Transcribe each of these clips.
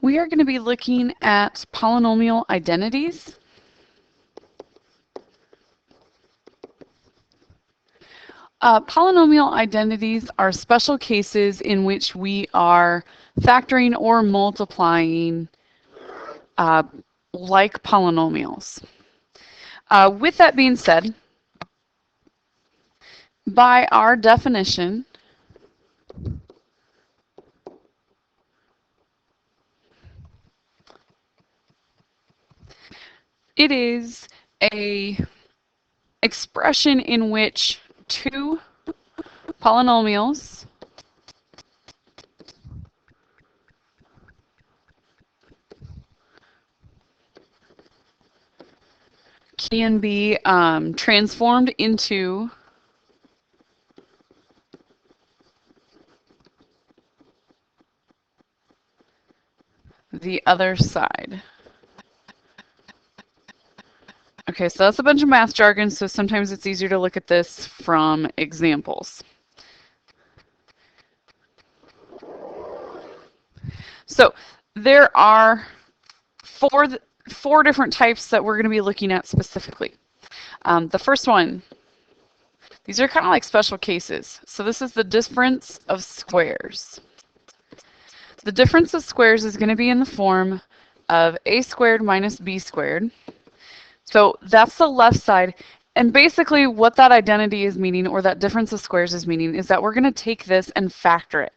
We are going to be looking at polynomial identities. Polynomial identities are special cases in which we are factoring or multiplying like polynomials. With that being said, by our definition, it is an expression in which two polynomials can be transformed into the other side. Okay, so that's a bunch of math jargon, so sometimes it's easier to look at this from examples. So there are four different types that we're going to be looking at specifically. The first one, these are kind of like special cases. So this is the difference of squares. The difference of squares is going to be in the form of a squared minus b squared. So that's the left side. And basically what that identity is meaning, or that difference of squares is meaning, is that we're going to take this and factor it.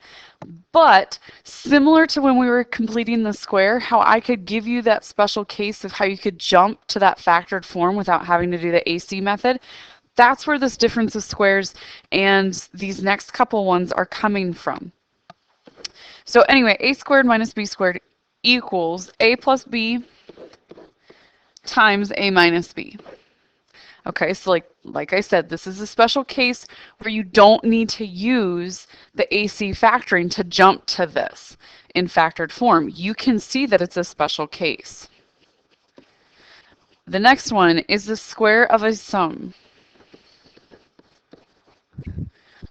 But similar to when we were completing the square, how I could give you that special case of how you could jump to that factored form without having to do the AC method, that's where this difference of squares and these next couple ones are coming from. So anyway, a squared minus b squared equals a plus b times a minus b. Okay, so like I said, this is a special case where you don't need to use the AC factoring to jump to this in factored form. You can see that it's a special case. The next one is the square of a sum.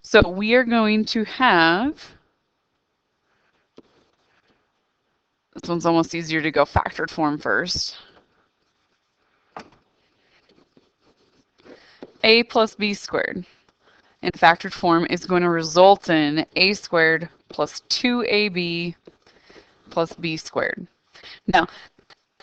So we are going to have, this one's almost easier to go factored form first. A plus b squared in factored form is going to result in a squared plus 2ab plus b squared. Now,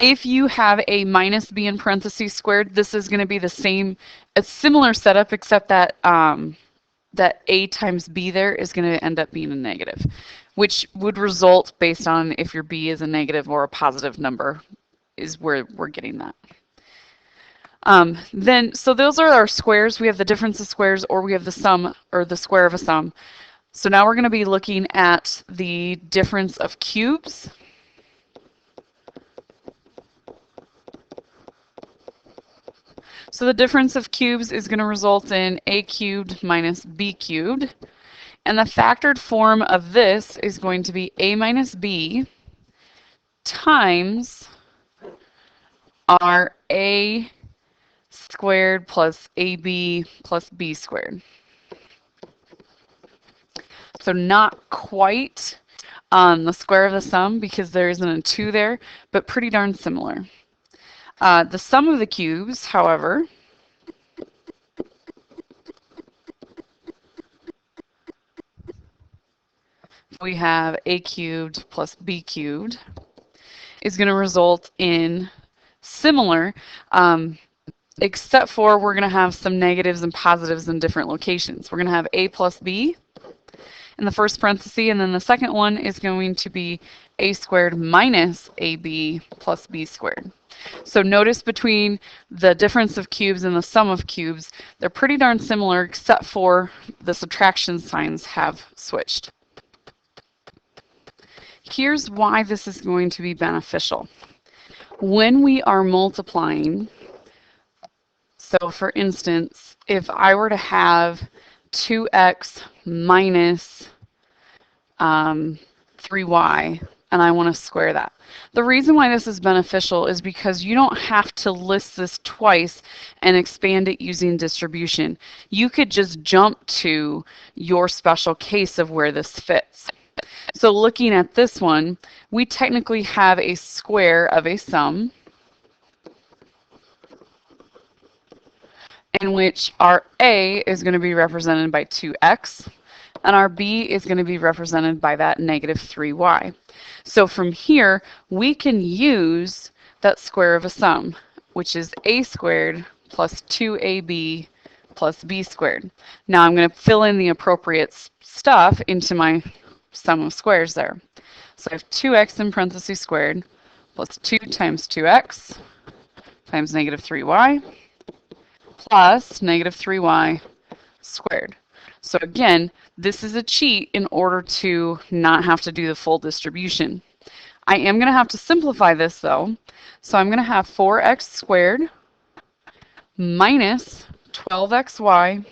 if you have a minus b in parentheses squared, this is going to be the same, a similar setup, except that that a times b there is going to end up being a negative, which would result based on if your b is a negative or a positive number, is where we're getting that. So those are our squares. We have the difference of squares, or we have the sum, or the square of a sum. So now we're going to be looking at the difference of cubes. So the difference of cubes is going to result in a cubed minus b cubed. And the factored form of this is going to be a minus b times our a squared plus ab plus b squared. So not quite the square of the sum because there isn't a 2 there, but pretty darn similar. The sum of the cubes, however, we have a cubed plus b cubed, is going to result in similar, except for we're going to have some negatives and positives in different locations. We're going to have a plus b in the first parenthesis, and then the second one is going to be a squared minus ab plus b squared. So notice between the difference of cubes and the sum of cubes, they're pretty darn similar, except for the subtraction signs have switched. Here's why this is going to be beneficial. When we are multiplying, so for instance, if I were to have 2x minus 3y, and I want to square that. The reason why this is beneficial is because you don't have to list this twice and expand it using distribution. You could just jump to your special case of where this fits. So looking at this one, we technically have a square of a sum in which our a is going to be represented by 2x, and our b is going to be represented by that negative 3y. So from here, we can use that square of a sum, which is a squared plus 2ab plus b squared. Now I'm going to fill in the appropriate stuff into my sum of squares there. So I have 2x in parentheses squared plus 2 times 2x times negative 3y plus negative 3y squared. So again, this is a cheat in order to not have to do the full distribution. I am going to have to simplify this though. So I'm going to have 4x squared minus 12xy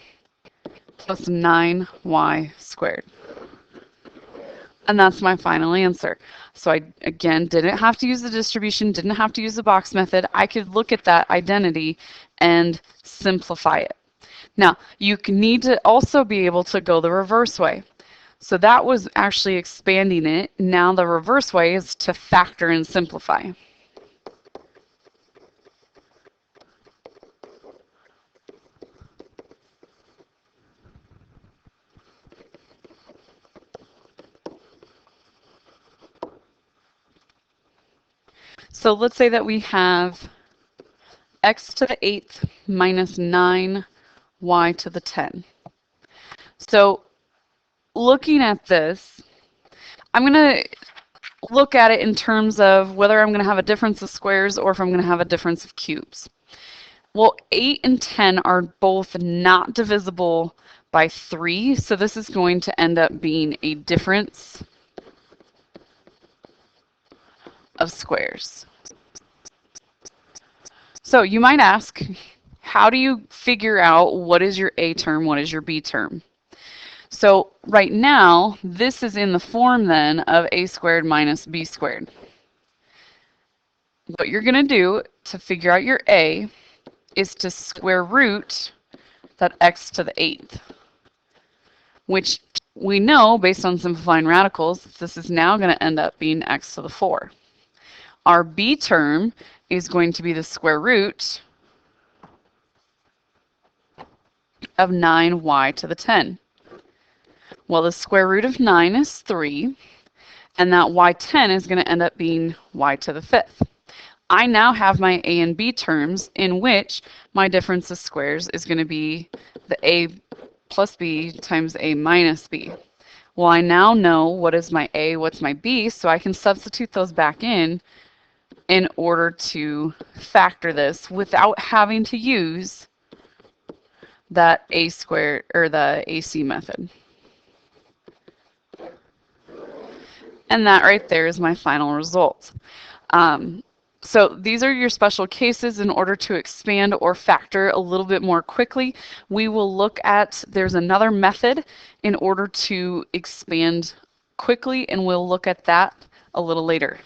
plus 9y squared. And that's my final answer. So I, again, didn't have to use the distribution, didn't have to use the box method. I could look at that identity and simplify it. Now, you need to also be able to go the reverse way. So that was actually expanding it. Now the reverse way is to factor and simplify. So let's say that we have x to the 8th minus 9y to the 10. So looking at this, I'm going to look at it in terms of whether I'm going to have a difference of squares or if I'm going to have a difference of cubes. Well, 8 and 10 are both not divisible by 3, so this is going to end up being a difference of squares. So you might ask, how do you figure out what is your A term, what is your B term? So right now, this is in the form then of a squared minus b squared. What you're going to do to figure out your A is to square root that x to the 8th, which we know based on simplifying radicals, this is now going to end up being x to the 4. Our b term is going to be the square root of 9y to the 10. Well, the square root of 9 is 3, and that y10 is going to end up being y to the 5th. I now have my a and b terms in which my difference of squares is going to be the a plus b times a minus b. Well, I now know what is my a, what's my b, so I can substitute those back in order to factor this without having to use that a squared or the AC method. And that right there is my final result. So these are your special cases. In order to expand or factor a little bit more quickly, we will look at, there's another method in order to expand quickly, and we'll look at that a little later.